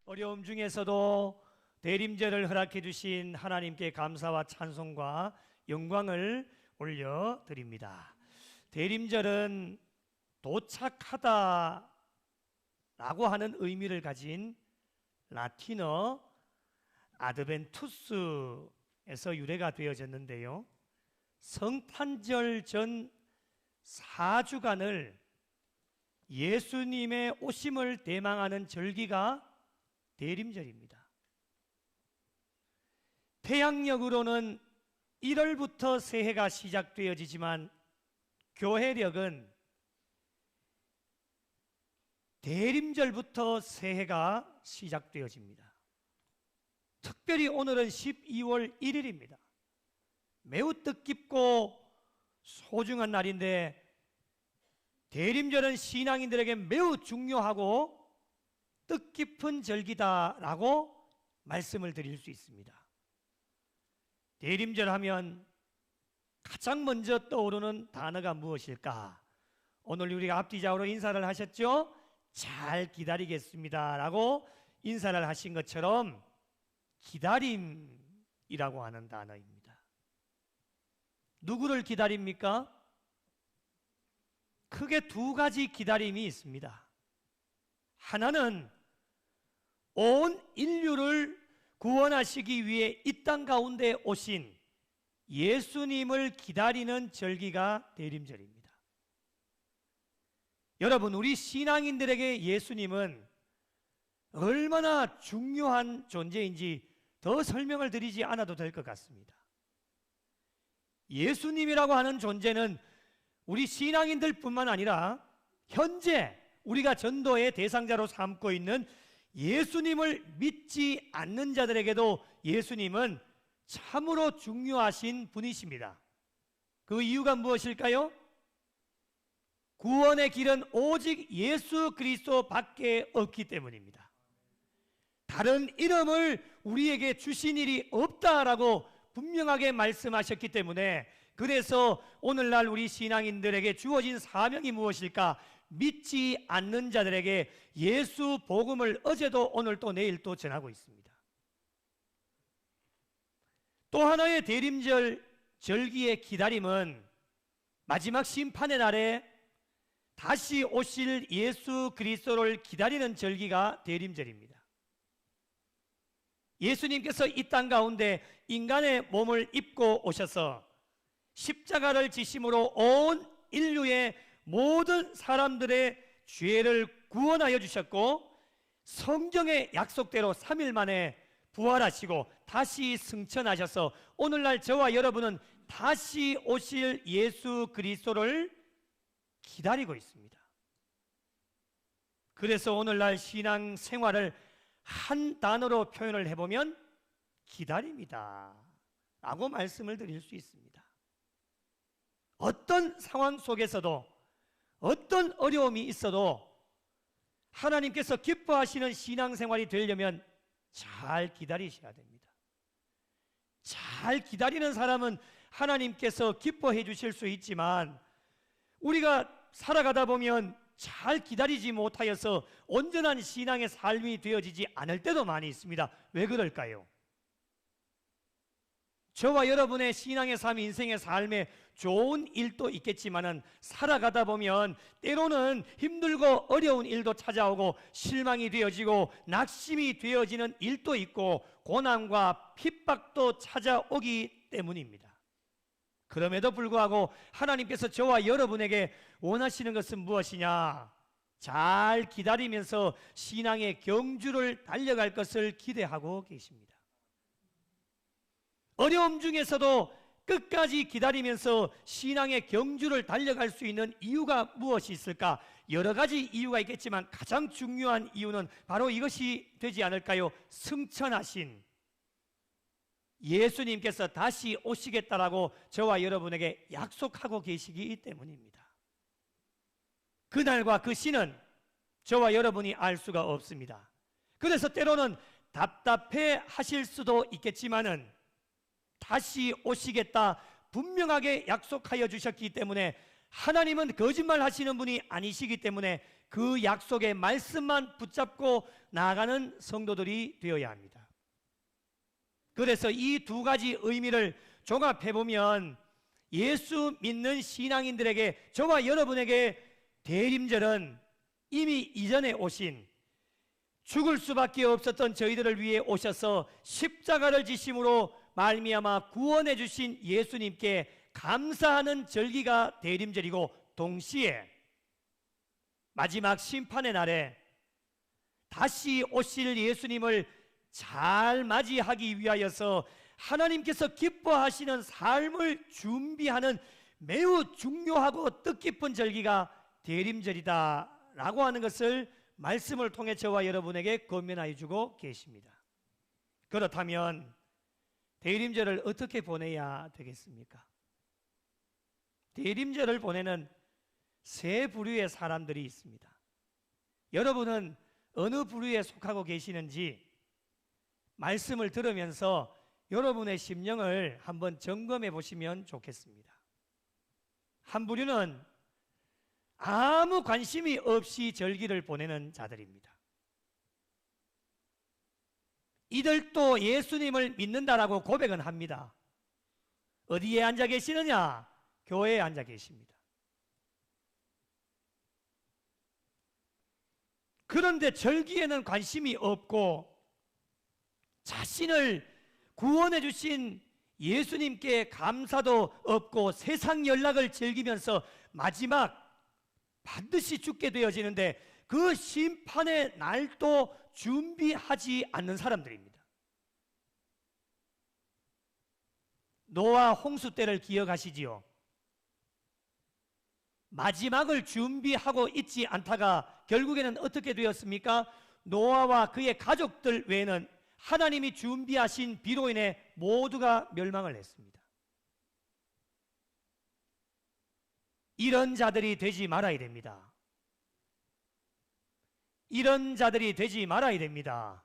어려움 중에서도 대림절을 허락해 주신 하나님께 감사와 찬송과 영광을 올려드립니다. 대림절은 도착하다 라고 하는 의미를 가진 라틴어 아드벤투스에서 유래가 되어졌는데요, 성탄절 전 4주간을 예수님의 오심을 대망하는 절기가 대림절입니다. 태양력으로는 1월부터 새해가 시작되어지지만 교회력은 대림절부터 새해가 시작되어집니다. 특별히 오늘은 12월 1일입니다. 매우 뜻깊고 소중한 날인데 대림절은 신앙인들에게 매우 중요하고 뜻깊은 절기다라고 말씀을 드릴 수 있습니다. 대림절 하면 가장 먼저 떠오르는 단어가 무엇일까? 오늘 우리가 앞뒤좌우로 인사를 하셨죠? 잘 기다리겠습니다 라고 인사를 하신 것처럼 기다림이라고 하는 단어입니다. 누구를 기다립니까? 크게 두 가지 기다림이 있습니다. 하나는 온 인류를 구원하시기 위해 이 땅 가운데 오신 예수님을 기다리는 절기가 대림절입니다. 여러분, 우리 신앙인들에게 예수님은 얼마나 중요한 존재인지 더 설명을 드리지 않아도 될 것 같습니다. 예수님이라고 하는 존재는 우리 신앙인들 뿐만 아니라 현재 우리가 전도의 대상자로 삼고 있는 예수님을 믿지 않는 자들에게도 예수님은 참으로 중요하신 분이십니다. 그 이유가 무엇일까요? 구원의 길은 오직 예수 그리스도 밖에 없기 때문입니다. 다른 이름을 우리에게 주신 일이 없다라고 분명하게 말씀하셨기 때문에, 그래서 오늘날 우리 신앙인들에게 주어진 사명이 무엇일까? 믿지 않는 자들에게 예수 복음을 어제도 오늘도 내일도 전하고 있습니다. 또 하나의 대림절 절기의 기다림은 마지막 심판의 날에 다시 오실 예수 그리스도를 기다리는 절기가 대림절입니다. 예수님께서 이 땅 가운데 인간의 몸을 입고 오셔서 십자가를 지심으로 온 인류의 모든 사람들의 죄를 구원하여 주셨고, 성경의 약속대로 3일 만에 부활하시고 다시 승천하셔서 오늘날 저와 여러분은 다시 오실 예수 그리스도를 기다리고 있습니다. 그래서 오늘날 신앙 생활을 한 단어로 표현을 해보면 기다림이다 라고 말씀을 드릴 수 있습니다. 어떤 상황 속에서도 어떤 어려움이 있어도 하나님께서 기뻐하시는 신앙생활이 되려면 잘 기다리셔야 됩니다. 잘 기다리는 사람은 하나님께서 기뻐해 주실 수 있지만, 우리가 살아가다 보면 잘 기다리지 못하여서 온전한 신앙의 삶이 되어지지 않을 때도 많이 있습니다. 왜 그럴까요? 저와 여러분의 신앙의 삶, 인생의 삶에 좋은 일도 있겠지만은 살아가다 보면 때로는 힘들고 어려운 일도 찾아오고 실망이 되어지고 낙심이 되어지는 일도 있고 고난과 핍박도 찾아오기 때문입니다. 그럼에도 불구하고 하나님께서 저와 여러분에게 원하시는 것은 무엇이냐? 잘 기다리면서 신앙의 경주를 달려갈 것을 기대하고 계십니다. 어려움 중에서도 끝까지 기다리면서 신앙의 경주를 달려갈 수 있는 이유가 무엇이 있을까? 여러 가지 이유가 있겠지만 가장 중요한 이유는 바로 이것이 되지 않을까요? 승천하신 예수님께서 다시 오시겠다라고 저와 여러분에게 약속하고 계시기 때문입니다. 그날과 그 시는 저와 여러분이 알 수가 없습니다. 그래서 때로는 답답해 하실 수도 있겠지만은 다시 오시겠다 분명하게 약속하여 주셨기 때문에, 하나님은 거짓말 하시는 분이 아니시기 때문에 그 약속의 말씀만 붙잡고 나아가는 성도들이 되어야 합니다. 그래서 이 두 가지 의미를 종합해보면 예수 믿는 신앙인들에게, 저와 여러분에게 대림절은 이미 이전에 오신, 죽을 수밖에 없었던 저희들을 위해 오셔서 십자가를 지심으로 말미암아 구원해 주신 예수님께 감사하는 절기가 대림절이고, 동시에 마지막 심판의 날에 다시 오실 예수님을 잘 맞이하기 위하여서 하나님께서 기뻐하시는 삶을 준비하는 매우 중요하고 뜻깊은 절기가 대림절이다 라고 하는 것을 말씀을 통해 저와 여러분에게 권면하여 주고 계십니다. 그렇다면 대림절을 어떻게 보내야 되겠습니까? 대림절을 보내는 세 부류의 사람들이 있습니다. 여러분은 어느 부류에 속하고 계시는지 말씀을 들으면서 여러분의 심령을 한번 점검해 보시면 좋겠습니다. 한 부류는 아무 관심이 없이 절기를 보내는 자들입니다. 이들도 예수님을 믿는다라고 고백은 합니다. 어디에 앉아 계시느냐? 교회에 앉아 계십니다. 그런데 절기에는 관심이 없고 자신을 구원해 주신 예수님께 감사도 없고 세상 연락을 즐기면서 마지막 반드시 죽게 되어지는데 그 심판의 날도 준비하지 않는 사람들입니다. 노아 홍수 때를 기억하시지요? 마지막을 준비하고 있지 않다가 결국에는 어떻게 되었습니까? 노아와 그의 가족들 외에는 하나님이 준비하신 비로 인해 모두가 멸망을 했습니다. 이런 자들이 되지 말아야 됩니다. 이런 자들이 되지 말아야 됩니다.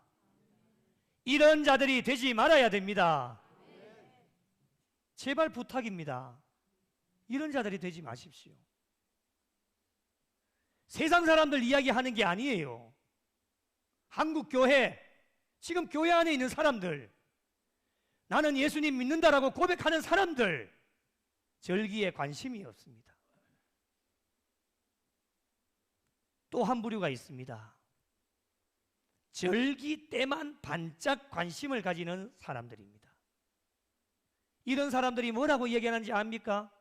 이런 자들이 되지 말아야 됩니다. 제발 부탁입니다. 이런 자들이 되지 마십시오. 세상 사람들 이야기하는 게 아니에요. 한국 교회, 지금 교회 안에 있는 사람들, 나는 예수님 믿는다라고 고백하는 사람들, 절기에 관심이 없습니다. 또 한 부류가 있습니다. 절기 때만 반짝 관심을 가지는 사람들입니다. 이런 사람들이 뭐라고 얘기하는지 압니까?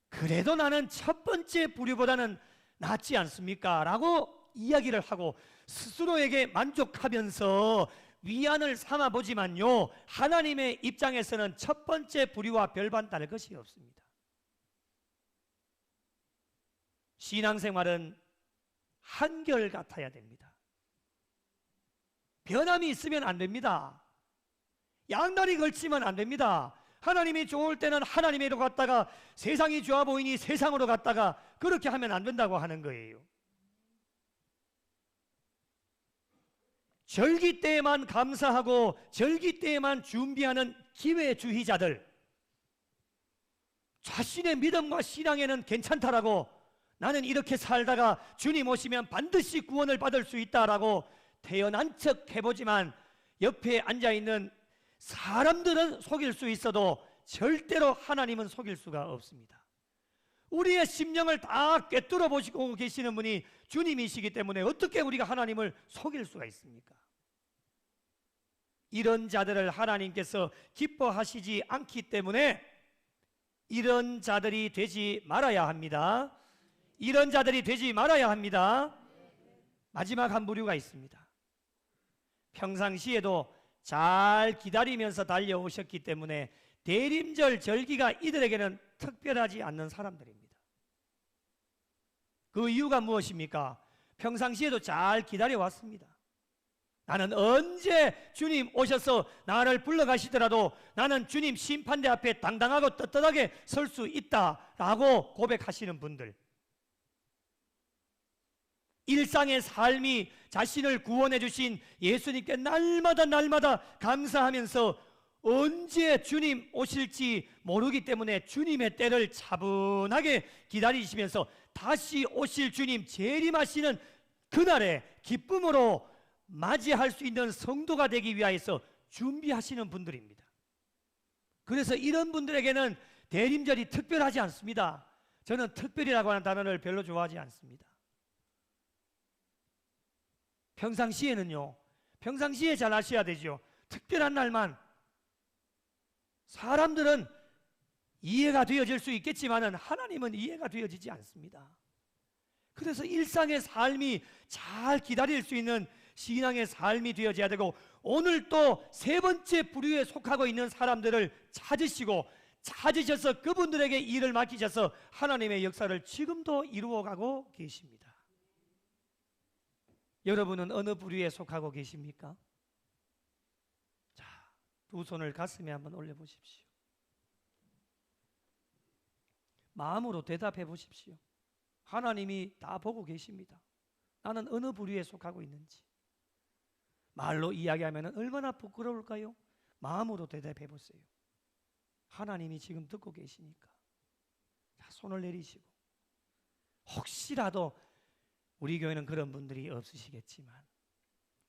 그래도 나는 첫 번째 부류보다는 낫지 않습니까? 라고 이야기를 하고 스스로에게 만족하면서 위안을 삼아보지만요, 하나님의 입장에서는 첫 번째 부류와 별반 다를 것이 없습니다. 신앙생활은 한결같아야 됩니다. 변함이 있으면 안 됩니다. 양다리 걸치면 안 됩니다. 하나님이 좋을 때는 하나님으로 갔다가 세상이 좋아 보이니 세상으로 갔다가 그렇게 하면 안 된다고 하는 거예요. 절기 때에만 감사하고 절기 때에만 준비하는 기회주의자들, 자신의 믿음과 신앙에는 괜찮다라고, 나는 이렇게 살다가 주님 오시면 반드시 구원을 받을 수 있다라고 태어난 척 해보지만 옆에 앉아있는 사람들은 속일 수 있어도 절대로 하나님은 속일 수가 없습니다. 우리의 심령을 다 꿰뚫어 보시고 계시는 분이 주님이시기 때문에 어떻게 우리가 하나님을 속일 수가 있습니까? 이런 자들을 하나님께서 기뻐하시지 않기 때문에 이런 자들이 되지 말아야 합니다. 이런 자들이 되지 말아야 합니다. 마지막 한 부류가 있습니다. 평상시에도 잘 기다리면서 달려오셨기 때문에 대림절 절기가 이들에게는 특별하지 않는 사람들입니다. 그 이유가 무엇입니까? 평상시에도 잘 기다려왔습니다. 나는 언제 주님 오셔서 나를 불러가시더라도 나는 주님 심판대 앞에 당당하고 떳떳하게 설 수 있다라고 고백하시는 분들, 일상의 삶이 자신을 구원해 주신 예수님께 날마다 감사하면서 언제 주님 오실지 모르기 때문에 주님의 때를 차분하게 기다리시면서 다시 오실 주님 재림하시는 그날에 기쁨으로 맞이할 수 있는 성도가 되기 위하여서 준비하시는 분들입니다. 그래서 이런 분들에게는 대림절이 특별하지 않습니다. 저는 특별이라고 하는 단어를 별로 좋아하지 않습니다. 평상시에는요, 평상시에 잘 아셔야 되죠. 특별한 날만 사람들은 이해가 되어질 수 있겠지만 하나님은 이해가 되어지지 않습니다. 그래서 일상의 삶이 잘 기다릴 수 있는 신앙의 삶이 되어져야 되고, 오늘 또 세 번째 부류에 속하고 있는 사람들을 찾으셔서 그분들에게 일을 맡기셔서 하나님의 역사를 지금도 이루어가고 계십니다. 여러분은 어느 부류에 속하고 계십니까? 자, 두 손을 가슴에 한번 올려보십시오. 마음으로 대답해 보십시오. 하나님이 다 보고 계십니다. 나는 어느 부류에 속하고 있는지. 말로 이야기하면 얼마나 부끄러울까요? 마음으로 대답해 보세요. 하나님이 지금 듣고 계시니까. 자, 손을 내리시고. 혹시라도 우리 교회는 그런 분들이 없으시겠지만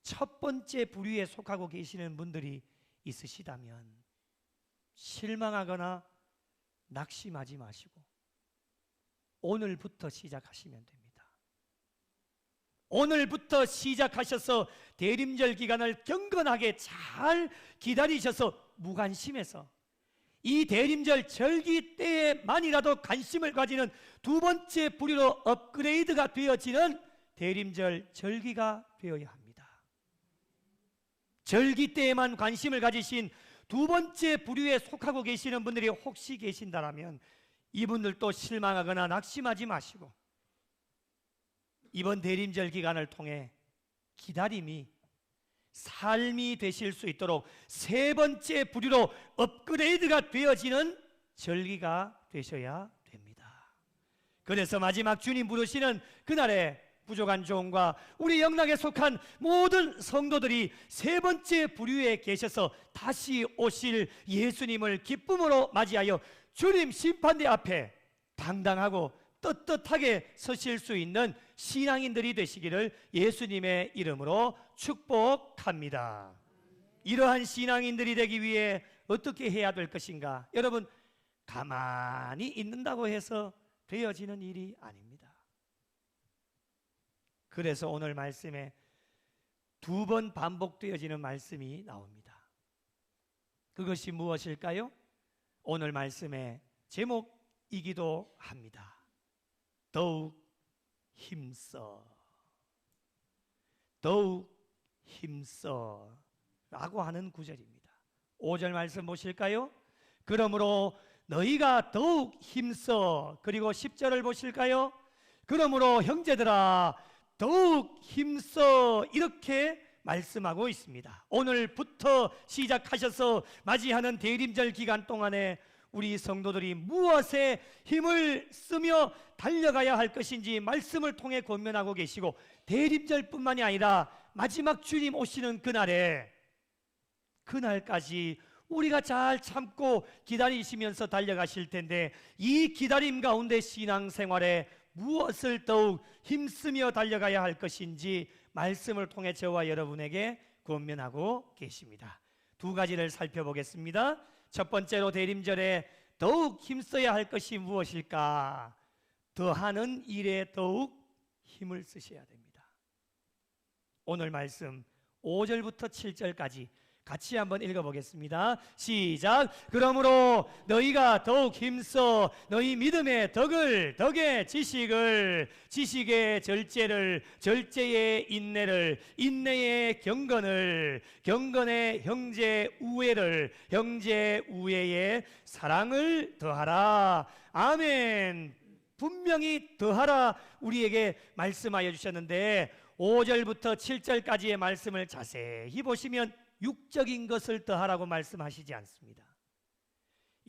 첫 번째 부류에 속하고 계시는 분들이 있으시다면 실망하거나 낙심하지 마시고 오늘부터 시작하시면 됩니다. 오늘부터 시작하셔서 대림절 기간을 경건하게 잘 기다리셔서 무관심해서 이 대림절 절기 때에만이라도 관심을 가지는 두 번째 부류로 업그레이드가 되어지는 대림절 절기가 되어야 합니다. 절기 때에만 관심을 가지신 두 번째 부류에 속하고 계시는 분들이 혹시 계신다면 이분들도 실망하거나 낙심하지 마시고 이번 대림절 기간을 통해 기다림이 삶이 되실 수 있도록 세 번째 부류로 업그레이드가 되어지는 절기가 되셔야 됩니다. 그래서 마지막 주님 부르시는 그날에 부족한 종과 우리 영락에 속한 모든 성도들이 세 번째 부류에 계셔서 다시 오실 예수님을 기쁨으로 맞이하여 주님 심판대 앞에 당당하고 떳떳하게 서실 수 있는 신앙인들이 되시기를 예수님의 이름으로 축복합니다. 이러한 신앙인들이 되기 위해 어떻게 해야 될 것인가? 여러분, 가만히 있는다고 해서 되어지는 일이 아닙니다. 그래서 오늘 말씀에 두 번 반복되어지는 말씀이 나옵니다. 그것이 무엇일까요? 오늘 말씀의 제목이기도 합니다. 더욱 힘써, 더욱 힘써 라고 하는 구절입니다. 5절 말씀 보실까요? 그러므로 너희가 더욱 힘써. 그리고 10절을 보실까요? 그러므로 형제들아 더욱 힘써. 이렇게 말씀하고 있습니다. 오늘부터 시작하셔서 맞이하는 대림절 기간 동안에 우리 성도들이 무엇에 힘을 쓰며 달려가야 할 것인지 말씀을 통해 권면하고 계시고, 대림절뿐만이 아니라 마지막 주님 오시는 그날까지 우리가 잘 참고 기다리시면서 달려가실 텐데, 이 기다림 가운데 신앙생활에 무엇을 더욱 힘쓰며 달려가야 할 것인지 말씀을 통해 저와 여러분에게 권면하고 계십니다. 두 가지를 살펴보겠습니다. 첫 번째로 대림절에 더욱 힘써야 할 것이 무엇일까? 더하는 일에 더욱 힘을 쓰셔야 됩니다. 오늘 말씀 5절부터 7절까지 같이 한번 읽어보겠습니다. 시작. 그러므로 너희가 더욱 힘써 너희 믿음의 덕의 지식을, 지식의 절제를, 절제의 인내를, 인내의 경건을, 경건의 형제 우애를, 형제 우애의 사랑을 더하라. 아멘. 분명히 더하라 우리에게 말씀하여 주셨는데 5절부터 7절까지의 말씀을 자세히 보시면 육적인 것을 더하라고 말씀하시지 않습니다.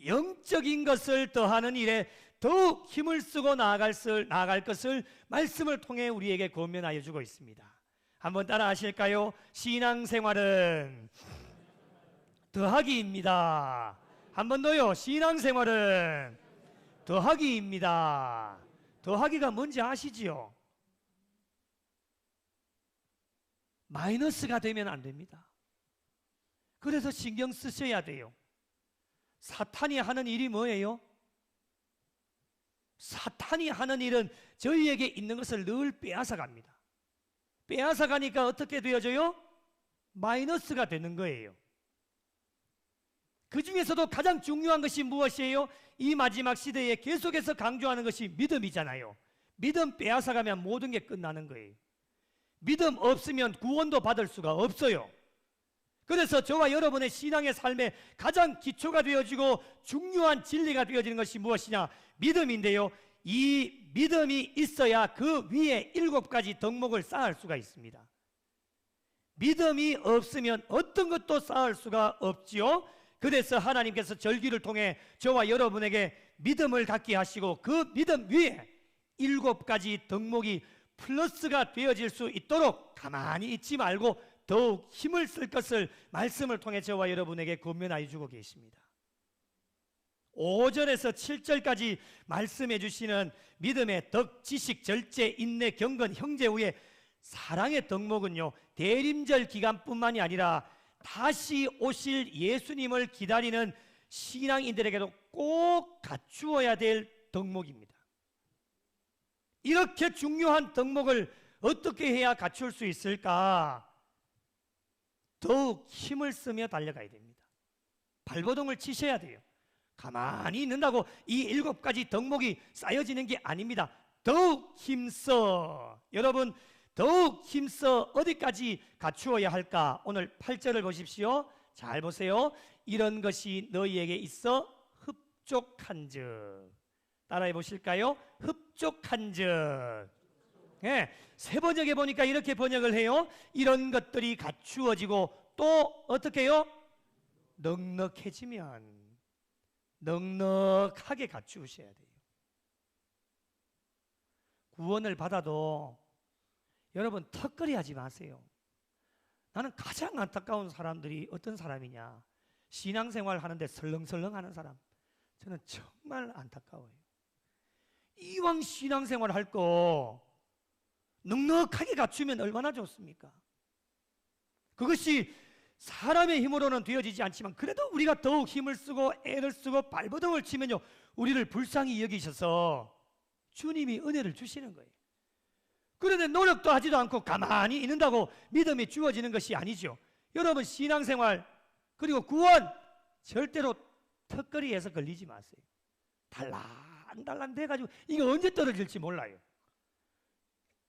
영적인 것을 더하는 일에 더욱 힘을 쓰고 나아갈 것을 말씀을 통해 우리에게 권면하여 주고 있습니다. 한번 따라 하실까요? 신앙생활은 더하기입니다. 한 번 더요. 신앙생활은 더하기입니다. 더하기가 뭔지 아시지요? 마이너스가 되면 안 됩니다. 그래서 신경 쓰셔야 돼요. 사탄이 하는 일이 뭐예요? 사탄이 하는 일은 저희에게 있는 것을 늘 빼앗아 갑니다. 빼앗아 가니까 어떻게 되어져요? 마이너스가 되는 거예요. 그 중에서도 가장 중요한 것이 무엇이에요? 이 마지막 시대에 계속해서 강조하는 것이 믿음이잖아요. 믿음 빼앗아 가면 모든 게 끝나는 거예요. 믿음 없으면 구원도 받을 수가 없어요. 그래서 저와 여러분의 신앙의 삶에 가장 기초가 되어지고 중요한 진리가 되어지는 것이 무엇이냐? 믿음인데요. 이 믿음이 있어야 그 위에 7가지 덕목을 쌓을 수가 있습니다. 믿음이 없으면 어떤 것도 쌓을 수가 없지요. 그래서 하나님께서 절기를 통해 저와 여러분에게 믿음을 갖게 하시고 그 믿음 위에 7가지 덕목이 플러스가 되어질 수 있도록 가만히 있지 말고 더욱 힘을 쓸 것을 말씀을 통해 저와 여러분에게 권면하여 주고 계십니다. 5절에서 7절까지 말씀해 주시는 믿음의 덕, 지식, 절제, 인내, 경건, 형제 후에 사랑의 덕목은요, 대림절 기간뿐만이 아니라 다시 오실 예수님을 기다리는 신앙인들에게도 꼭 갖추어야 될 덕목입니다. 이렇게 중요한 덕목을 어떻게 해야 갖출 수 있을까? 더욱 힘을 쓰며 달려가야 됩니다. 발버둥을 치셔야 돼요. 가만히 있는다고 이 7가지 덕목이 쌓여지는 게 아닙니다. 더욱 힘써. 여러분, 더욱 힘써 어디까지 갖추어야 할까? 오늘 8절을 보십시오. 잘 보세요. 이런 것이 너희에게 있어 흡족한즉. 따라해 보실까요? 흡족한즉. 네, 새 번역에 보니까 이렇게 번역을 해요. 이런 것들이 갖추어지고 또 어떻게 해요? 넉넉해지면 넉넉하게 갖추셔야 돼요. 구원을 받아도 여러분 턱걸이 하지 마세요. 나는 가장 안타까운 사람들이 어떤 사람이냐? 신앙생활 하는데 설렁설렁 하는 사람. 저는 정말 안타까워요. 이왕 신앙생활 할 거 넉넉하게 갖추면 얼마나 좋습니까? 그것이 사람의 힘으로는 되어지지 않지만 그래도 우리가 더욱 힘을 쓰고 애를 쓰고 발버둥을 치면요, 우리를 불쌍히 여기셔서 주님이 은혜를 주시는 거예요. 그런데 노력도 하지도 않고 가만히 있는다고 믿음이 주어지는 것이 아니죠. 여러분, 신앙생활 그리고 구원 절대로 턱걸이에서 걸리지 마세요. 달랑달랑 돼가지고 이게 언제 떨어질지 몰라요.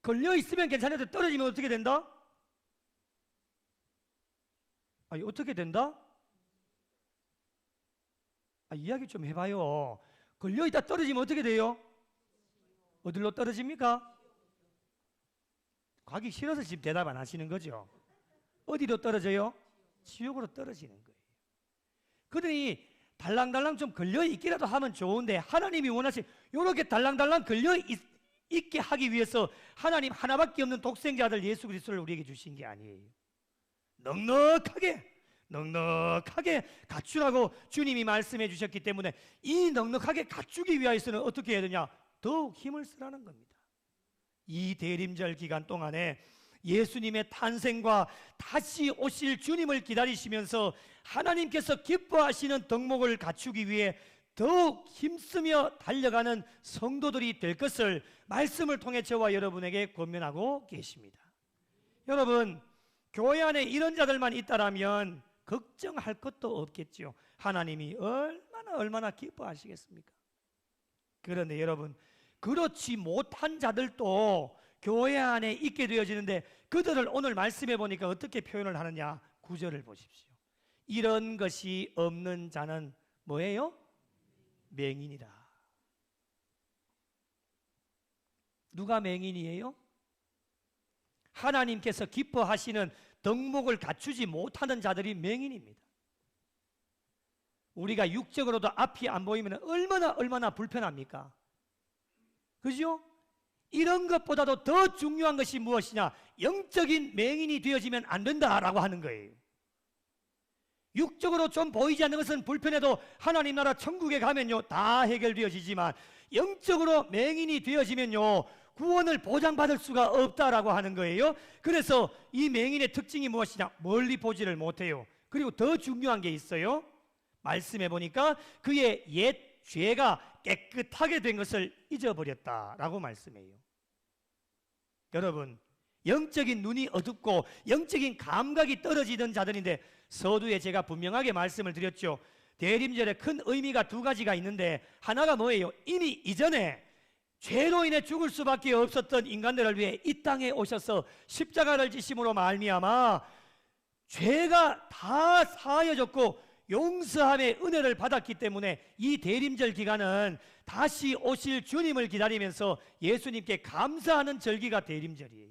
걸려있으면 괜찮은데 떨어지면 어떻게 된다? 아니, 어떻게 된다? 이야기 좀 해봐요. 걸려있다 떨어지면 어떻게 돼요? 어디로 떨어집니까? 가기 싫어서 지금 대답 안 하시는 거죠. 어디로 떨어져요? 지옥으로 떨어지는 거예요. 그러니 달랑달랑 좀 걸려있기라도 하면 좋은데 하나님이 원하신 이렇게 달랑달랑 걸려있게 하기 위해서 하나님 하나밖에 없는 독생자들 예수 그리스도를 우리에게 주신 게 아니에요. 넉넉하게 갖추라고 주님이 말씀해 주셨기 때문에 이 넉넉하게 갖추기 위해서는 어떻게 해야 되냐? 더욱 힘을 쓰라는 겁니다. 이 대림절 기간 동안에 예수님의 탄생과 다시 오실 주님을 기다리시면서 하나님께서 기뻐하시는 덕목을 갖추기 위해 더욱 힘쓰며 달려가는 성도들이 될 것을 말씀을 통해 저와 여러분에게 권면하고 계십니다. 여러분, 교회 안에 이런 자들만 있다라면 걱정할 것도 없겠죠. 하나님이 얼마나 기뻐하시겠습니까? 그런데 여러분, 그렇지 못한 자들도 교회 안에 있게 되어지는데 그들을 오늘 말씀해 보니까 어떻게 표현을 하느냐? 9절을 보십시오. 이런 것이 없는 자는 뭐예요? 맹인이라. 누가 맹인이에요? 하나님께서 기뻐하시는 덕목을 갖추지 못하는 자들이 맹인입니다. 우리가 육적으로도 앞이 안 보이면 얼마나 불편합니까? 그죠? 이런 것보다도 더 중요한 것이 무엇이냐? 영적인 맹인이 되어지면 안 된다라고 하는 거예요. 육적으로 좀 보이지 않는 것은 불편해도 하나님 나라 천국에 가면요 다 해결되어지지만 영적으로 맹인이 되어지면요, 구원을 보장받을 수가 없다라고 하는 거예요. 그래서 이 맹인의 특징이 무엇이냐? 멀리 보지를 못해요. 그리고 더 중요한 게 있어요. 말씀해 보니까 그의 옛 죄가 깨끗하게 된 것을 잊어버렸다라고 말씀해요. 여러분, 영적인 눈이 어둡고 영적인 감각이 떨어지던 자들인데, 서두에 제가 분명하게 말씀을 드렸죠. 대림절에 큰 의미가 두 가지가 있는데, 하나가 뭐예요? 이미 이전에 죄로 인해 죽을 수밖에 없었던 인간들을 위해 이 땅에 오셔서 십자가를 지심으로 말미암아 죄가 다 사하여졌고 용서함의 은혜를 받았기 때문에 이 대림절 기간은 다시 오실 주님을 기다리면서 예수님께 감사하는 절기가 대림절이에요.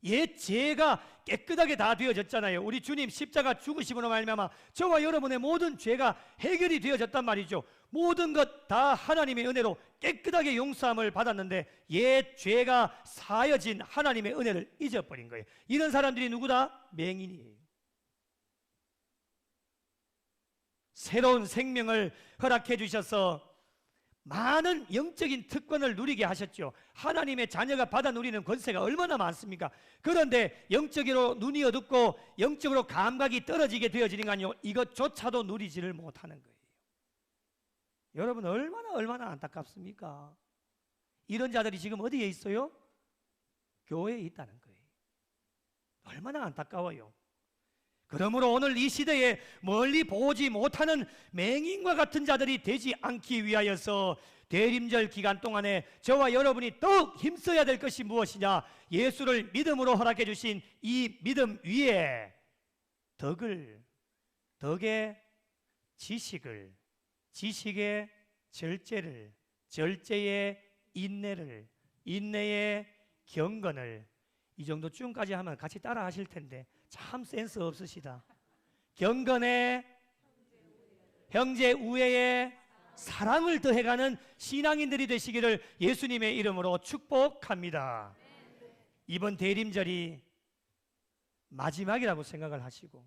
옛 죄가 깨끗하게 다 되어졌잖아요. 우리 주님 십자가 죽으심으로 말미암아 저와 여러분의 모든 죄가 해결이 되어졌단 말이죠. 모든 것 다 하나님의 은혜로 깨끗하게 용서함을 받았는데 옛 죄가 사여진 하나님의 은혜를 잊어버린 거예요. 이런 사람들이 누구다? 맹인이에요. 새로운 생명을 허락해 주셔서 많은 영적인 특권을 누리게 하셨죠. 하나님의 자녀가 받아 누리는 권세가 얼마나 많습니까? 그런데 영적으로 눈이 어둡고 영적으로 감각이 떨어지게 되어지니까요, 이것조차도 누리지를 못하는 거예요. 여러분, 얼마나 안타깝습니까? 이런 자들이 지금 어디에 있어요? 교회에 있다는 거예요. 얼마나 안타까워요. 그러므로 오늘 이 시대에 멀리 보지 못하는 맹인과 같은 자들이 되지 않기 위하여서 대림절 기간 동안에 저와 여러분이 더욱 힘써야 될 것이 무엇이냐? 예수를 믿음으로 허락해 주신 이 믿음 위에 덕의 지식을, 지식의 절제를, 절제의 인내를, 인내의 경건을, 이 정도쯤까지 하면 같이 따라 하실 텐데 참 센스 없으시다. 경건에 형제 우애에 사랑을 더해가는 신앙인들이 되시기를 예수님의 이름으로 축복합니다. 이번 대림절이 마지막이라고 생각을 하시고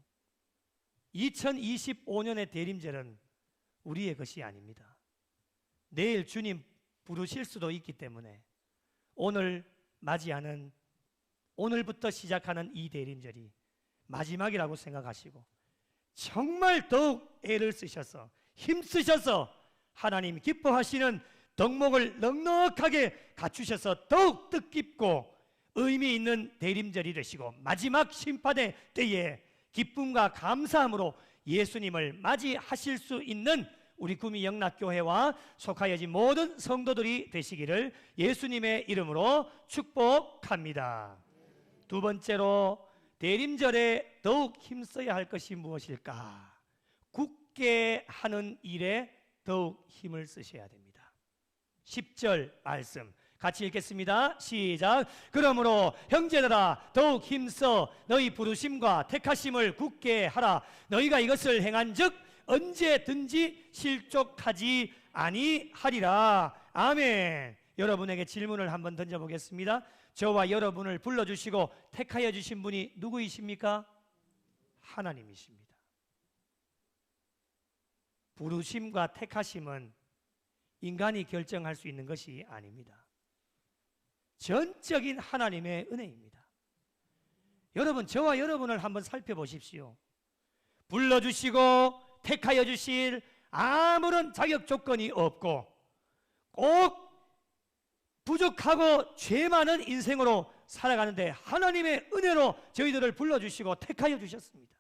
2025년의 대림절은 우리의 것이 아닙니다. 내일 주님 부르실 수도 있기 때문에 오늘 맞이하는, 오늘부터 시작하는 이 대림절이 마지막이라고 생각하시고 정말 더욱 애를 쓰셔서 힘쓰셔서 하나님 기뻐하시는 덕목을 넉넉하게 갖추셔서 더욱 뜻깊고 의미 있는 대림절이 되시고 마지막 심판의 때에 기쁨과 감사함으로 예수님을 맞이하실 수 있는 우리 구미 영락교회와 속하여진 모든 성도들이 되시기를 예수님의 이름으로 축복합니다. 두 번째로 대림절에 더욱 힘써야 할 것이 무엇일까? 굳게 하는 일에 더욱 힘을 쓰셔야 됩니다. 10절 말씀 같이 읽겠습니다. 시작. 그러므로 형제들아 더욱 힘써 너희 부르심과 택하심을 굳게 하라. 너희가 이것을 행한즉 언제든지 실족하지 아니하리라. 아멘. 여러분에게 질문을 한번 던져보겠습니다. 저와 여러분을 불러주시고 택하여 주신 분이 누구이십니까? 하나님이십니다. 부르심과 택하심은 인간이 결정할 수 있는 것이 아닙니다. 전적인 하나님의 은혜입니다. 여러분, 저와 여러분을 한번 살펴보십시오. 불러주시고 택하여 주실 아무런 자격 조건이 없고 꼭 부족하고 죄 많은 인생으로 살아가는데 하나님의 은혜로 저희들을 불러주시고 택하여 주셨습니다.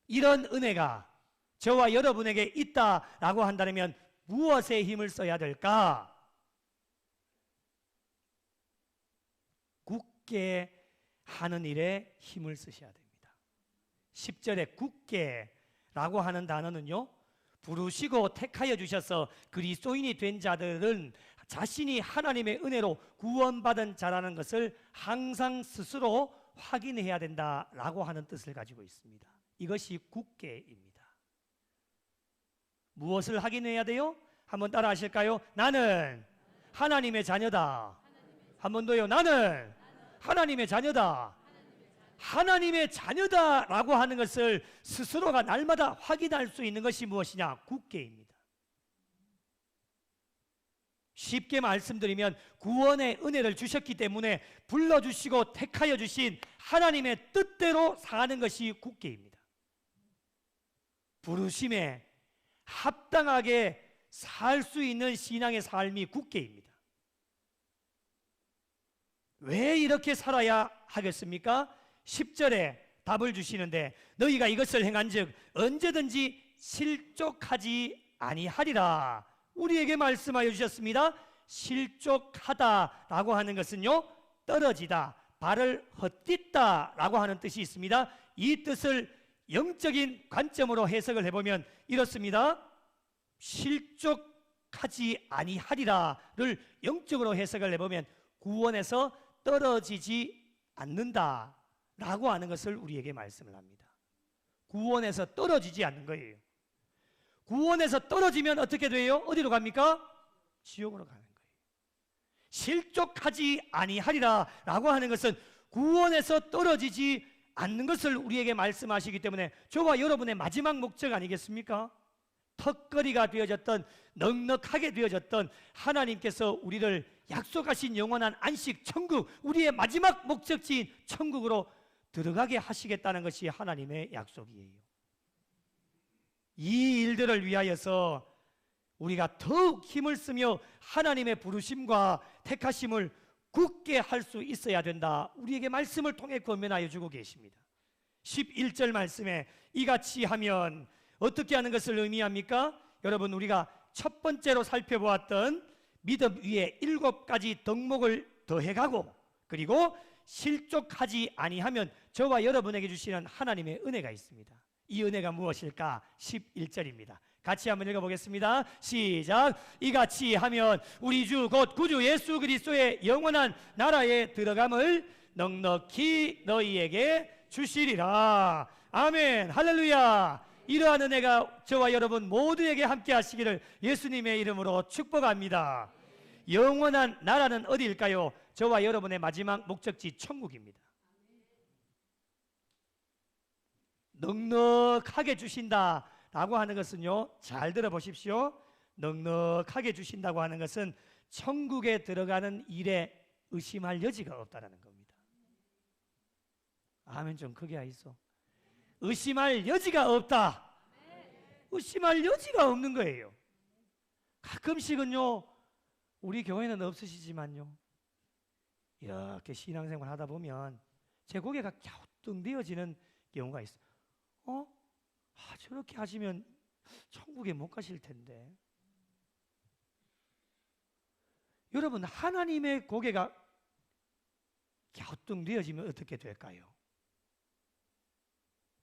이런 은혜가 저와 여러분에게 있다라고 한다면 무엇에 힘을 써야 될까? 굳게 하는 일에 힘을 쓰셔야 됩니다. 10절에 굳게라고 하는 단어는요, 부르시고 택하여 주셔서 그리스도인이 된 자들은 자신이 하나님의 은혜로 구원받은 자라는 것을 항상 스스로 확인해야 된다라고 하는 뜻을 가지고 있습니다. 이것이 굳게입니다. 무엇을 확인해야 돼요? 한번 따라 하실까요? 나는 하나님의 자녀다. 한 번 더요. 나는 하나님의 자녀다. 하나님의 자녀다라고 하는 것을 스스로가 날마다 확인할 수 있는 것이 무엇이냐? 굳게입니다. 쉽게 말씀드리면 구원의 은혜를 주셨기 때문에 불러주시고 택하여 주신 하나님의 뜻대로 사는 것이 굳게입니다. 부르심에 합당하게 살 수 있는 신앙의 삶이 굳게입니다. 왜 이렇게 살아야 하겠습니까? 10절에 답을 주시는데 너희가 이것을 행한즉 언제든지 실족하지 아니하리라. 우리에게 말씀하여 주셨습니다. 실족하다라고 하는 것은요, 떨어지다, 발을 헛딛다라고 하는 뜻이 있습니다. 이 뜻을 영적인 관점으로 해석을 해보면 이렇습니다. 실족하지 아니하리라를 영적으로 해석을 해보면 구원에서 떨어지지 않는다라고 하는 것을 우리에게 말씀을 합니다. 구원에서 떨어지지 않는 거예요. 구원에서 떨어지면 어떻게 돼요? 어디로 갑니까? 지옥으로 가는 거예요. 실족하지 아니하리라 라고 하는 것은 구원에서 떨어지지 않는 것을 우리에게 말씀하시기 때문에 저와 여러분의 마지막 목적 아니겠습니까? 턱걸이가 되어졌던, 넉넉하게 되어졌던 하나님께서 우리를 약속하신 영원한 안식 천국, 우리의 마지막 목적지인 천국으로 들어가게 하시겠다는 것이 하나님의 약속이에요. 이 일들을 위하여서 우리가 더욱 힘을 쓰며 하나님의 부르심과 택하심을 굳게 할 수 있어야 된다. 우리에게 말씀을 통해 권면하여 주고 계십니다. 11절 말씀에 이같이 하면 어떻게 하는 것을 의미합니까? 여러분, 우리가 첫 번째로 살펴보았던 믿음 위에 7가지 덕목을 더해가고, 그리고 실족하지 아니하면 저와 여러분에게 주시는 하나님의 은혜가 있습니다. 이 은혜가 무엇일까? 11절입니다. 같이 한번 읽어보겠습니다. 시작. 이같이 하면 우리 주 곧 구주 예수 그리스도의 영원한 나라에 들어감을 넉넉히 너희에게 주시리라. 아멘. 할렐루야. 이러한 은혜가 저와 여러분 모두에게 함께 하시기를 예수님의 이름으로 축복합니다. 영원한 나라는 어디일까요? 저와 여러분의 마지막 목적지 천국입니다. 넉넉하게 주신다라고 하는 것은요, 잘 들어보십시오. 넉넉하게 주신다고 하는 것은 천국에 들어가는 일에 의심할 여지가 없다는 겁니다. 아멘. 좀 크게 하이소. 의심할 여지가 없다. 의심할 여지가 없는 거예요. 가끔씩은요, 우리 교회는 없으시지만요, 이렇게 신앙생활 하다 보면 제 고개가 갸우뚱되어지는 경우가 있어요. 저렇게 하시면 천국에 못 가실 텐데. 여러분, 하나님의 고개가 갸우뚱되어지면 어떻게 될까요?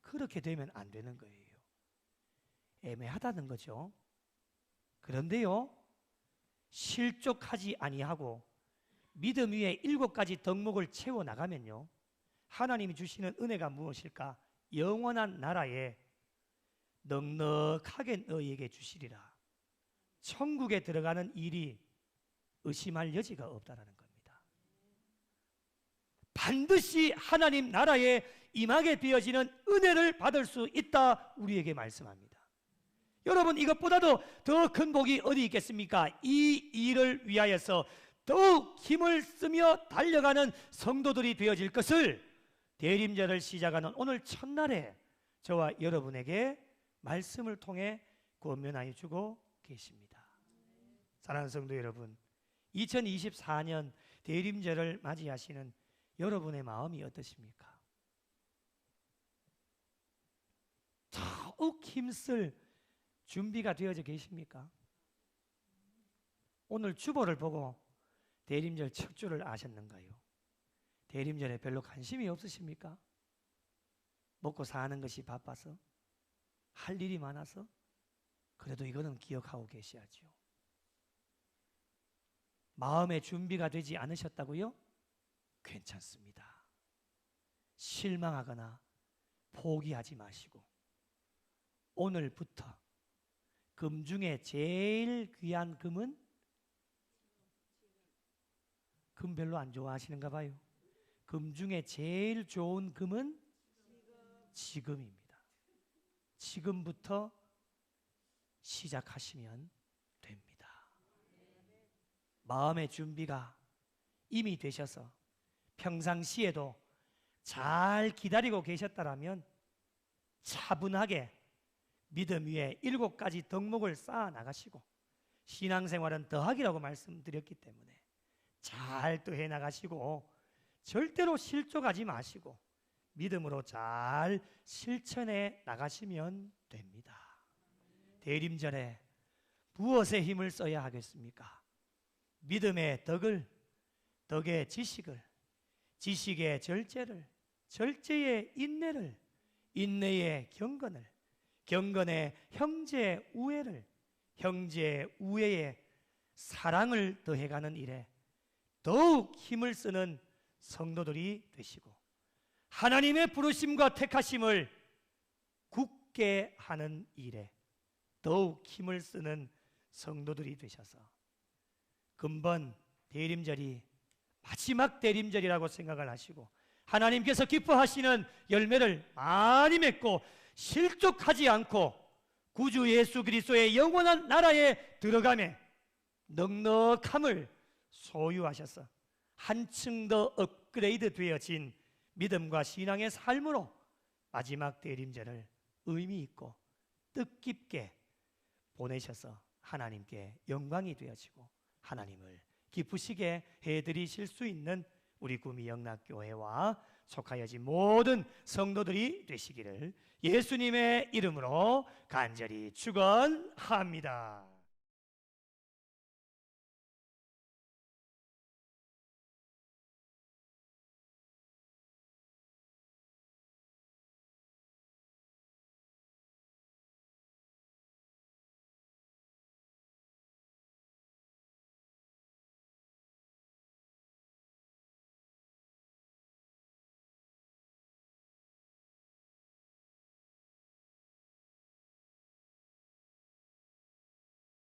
그렇게 되면 안 되는 거예요. 애매하다는 거죠. 그런데요, 실족하지 아니하고 믿음 위에 7가지 덕목을 채워 나가면요, 하나님이 주시는 은혜가 무엇일까? 영원한 나라에 넉넉하게 너희에게 주시리라. 천국에 들어가는 일이 의심할 여지가 없다는 겁니다. 반드시 하나님 나라에 임하게 되어지는 은혜를 받을 수 있다, 우리에게 말씀합니다. 여러분, 이것보다도 더 큰 복이 어디 있겠습니까? 이 일을 위하여서 더욱 힘을 쓰며 달려가는 성도들이 되어질 것을 대림절을 시작하는 오늘 첫날에 저와 여러분에게 말씀을 통해 권면하여 주고 계십니다. 사랑하는 성도 여러분, 2024년 대림절을 맞이하시는 여러분의 마음이 어떠십니까? 더욱 힘쓸 준비가 되어져 계십니까? 오늘 주보를 보고 대림절 첫 주를 아셨는가요? 대림절에 별로 관심이 없으십니까? 먹고 사는 것이 바빠서? 할 일이 많아서? 그래도 이거는 기억하고 계셔야죠. 마음의 준비가 되지 않으셨다고요? 괜찮습니다. 실망하거나 포기하지 마시고 오늘부터 금 중에 제일 귀한 금은? 금 별로 안 좋아하시는가 봐요. 금 중에 제일 좋은 금은? 지금입니다. 지금부터 시작하시면 됩니다. 마음의 준비가 이미 되셔서 평상시에도 잘 기다리고 계셨다라면 차분하게 믿음 위에 7가지 덕목을 쌓아 나가시고, 신앙생활은 더하기라고 말씀드렸기 때문에 잘 또 해 나가시고, 절대로 실족하지 마시고 믿음으로 잘 실천해 나가시면 됩니다. 대림절에 무엇에 힘을 써야 하겠습니까? 믿음의 덕을, 덕의 지식을, 지식의 절제를, 절제의 인내를, 인내의 경건을, 경건의 형제 우애를, 형제 우애의 사랑을 더해가는 일에 더욱 힘을 쓰는 성도들이 되시고, 하나님의 부르심과 택하심을 굳게 하는 일에 더욱 힘을 쓰는 성도들이 되셔서 금번 대림절이 마지막 대림절이라고 생각을 하시고, 하나님께서 기뻐하시는 열매를 많이 맺고 실족하지 않고 구주 예수 그리스도의 영원한 나라에 들어가매 넉넉함을 소유하셔서 한층 더 업그레이드 되어진 믿음과 신앙의 삶으로 마지막 대림절을 의미 있고 뜻깊게 보내셔서 하나님께 영광이 되어지고 하나님을 기쁘시게 해드리실 수 있는 우리 구미 영락교회와 속하여진 모든 성도들이 되시기를 예수님의 이름으로 간절히 축원합니다.